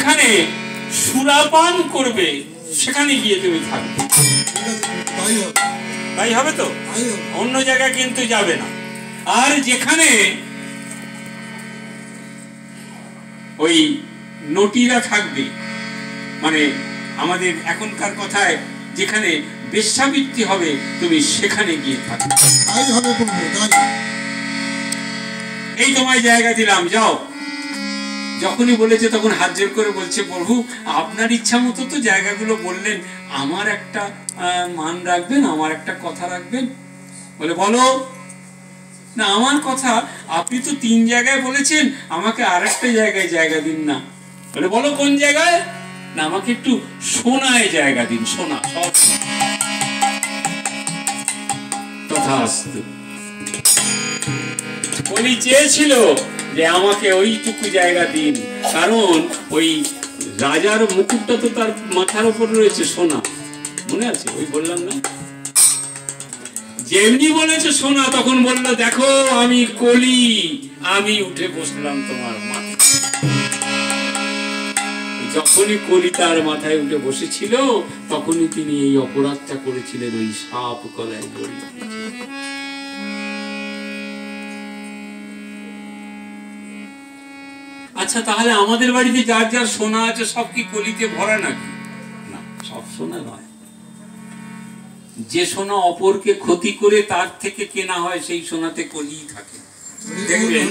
যেখানে সুরাপান করবে সেখানে গিয়ে তুমি থাকবে। তাই হবে তো, অন্য জায়গায় কিন্তু যাবে না। আর যেখানে ওই নটিরা থাকবে, মানে আমাদের এখনকার কথায় যেখানে বেশ্যাবৃত্তি হবে, তুমি সেখানে গিয়ে থাকবে। এই তোমায় জায়গা দিলাম, যাও। যখনই বলেছে তখন হাত জোর করে বলছে, প্রভু আপনার ইচ্ছা মতো তো জায়গাগুলো বললেন, আমার একটা মান রাখবেন, আমার একটা কথা রাখবেন। বলে বলো না, আমার কথা আপনি তো 3 জায়গায় বলেছেন, আমাকে আরেকটা জায়গায় জায়গা দিন না। বলে বলো কোন জায়গায়? না, আমাকে একটু সোনায় জায়গা দিন, সোনা, সব তথাস্তু। বলি চেয়েছিল যে আমাকে ওইটুকু জায়গা দিন, কারণ ওই রাজার মুকুটটা তো তার মাথার উপর রয়েছে, সোনা, মনে আছে? ওই বললাম না, যেমনি বলেছে সোনা, তখন বললো দেখো আমি কলি, আমি উঠে বসলাম তোমার মাথায়। যখনই কলি তার মাথায় উঠে বসেছিল, তখনই তিনি এই অপরাধটা করেছিলেন, ওই সাপ গলায় দড়ি। আচ্ছা, তাহলে আমাদের বাড়িতে যার যার সোনা আছে সব কি কলিতে ভরা নাকি? না, সব সোনা নয়। যে সোনা অপরকে ক্ষতি করে তার থেকে কেনা হয়, সেই সোনাতে কলি থাকে। দেখবেন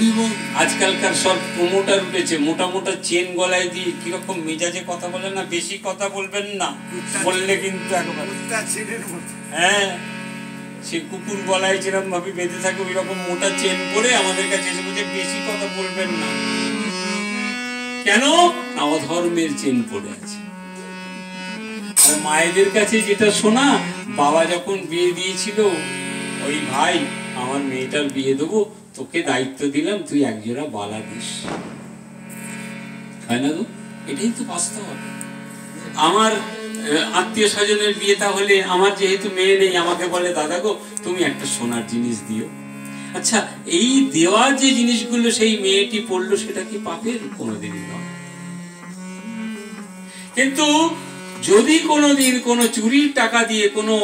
আজকালকার সব প্রমোটার উঠেছে, মোটা মোটা চেন গলায় দিয়ে কিরকম মেজাজে কথা বলে না, বেশি কথা বলবেন না, বললে কিন্তু হ্যাঁ, সে কুকুর গলায় যেরকম ভাবে বেঁধে থাকে, ওই রকম মোটা চেন পরে আমাদের কাছে এসে বলছে বেশি কথা বলবেন না। কেন? অধর্মের চেন পড়ে আছে। আর মায়েদের কাছে যেটা শোনা, বাবা যখন বিয়ে দিয়েছিল, ওই ভাই আমার মেয়েটার বিয়ে দেবো, তোকে দায়িত্ব দিলাম, তুই একজোড়া বালা দিস। হয় না গো? এটাই তো বাস্তব। আমার আত্মীয় স্বজনের বিয়েটা হলে, আমার যেহেতু মেয়ে নেই, আমাকে বলে দাদা গো তুমি একটা সোনার জিনিস দিও। আচ্ছা, এই দেওয়া যে জিনিসগুলো সেই মেয়েটি পড়লো, সেটা কি পাপের? কোনোদিনই নয়। কিন্তু যদি কোনোদিন কোনো চুরির টাকা দিয়ে, কোনো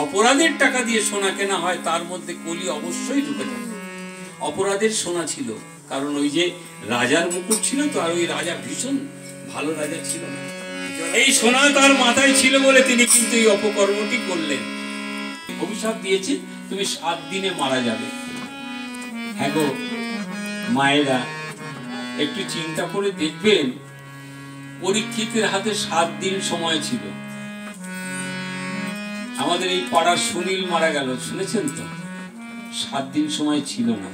অপরাধের টাকা দিয়ে সোনা কেনা হয়, তার মধ্যে কলি অবশ্যই ঢুকে থাকে। অপরাধের সোনা ছিল, কারণ ওই যে রাজার মুকুট ছিল তো, আর ওই রাজা ভীষণ ভালো রাজা ছিল না, এই সোনা তার মাথায় ছিল বলে তিনি কিন্তু এই অপকর্মটি করলেন। অভিশাপ দিয়েছে তুমি 7 দিনে মারা যাবে। হ্যাঁ গো মায়েরা, একটু চিন্তা করে দেখবেন, পরীক্ষিতের হাতে 7 দিন সময় ছিল। আমাদের এই পাড়ার সুনীল মারা গেল, শুনেছেন তো? 7 দিন সময় ছিল না।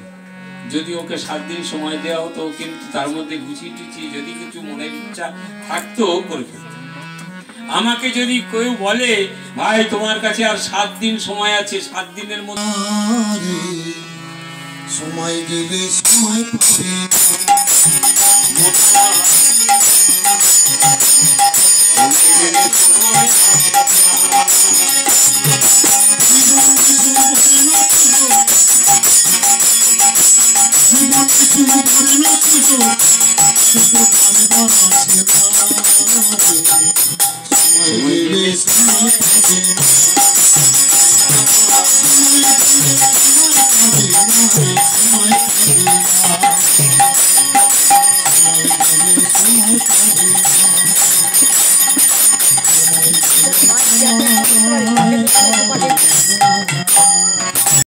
যদি ওকে 7 দিন সময় দেওয়া হতো, কিন্তু তার মধ্যে গুছিয়ে টুচিয়ে যদি কিছু মনের ইচ্ছা থাকতো করে ফেলত। আমাকে যদি কেউ বলে ভাই তোমার কাছে আর 7 দিন সময় আছে, 7 দিনের মধ্যে সময় গেলে সময় পাবে,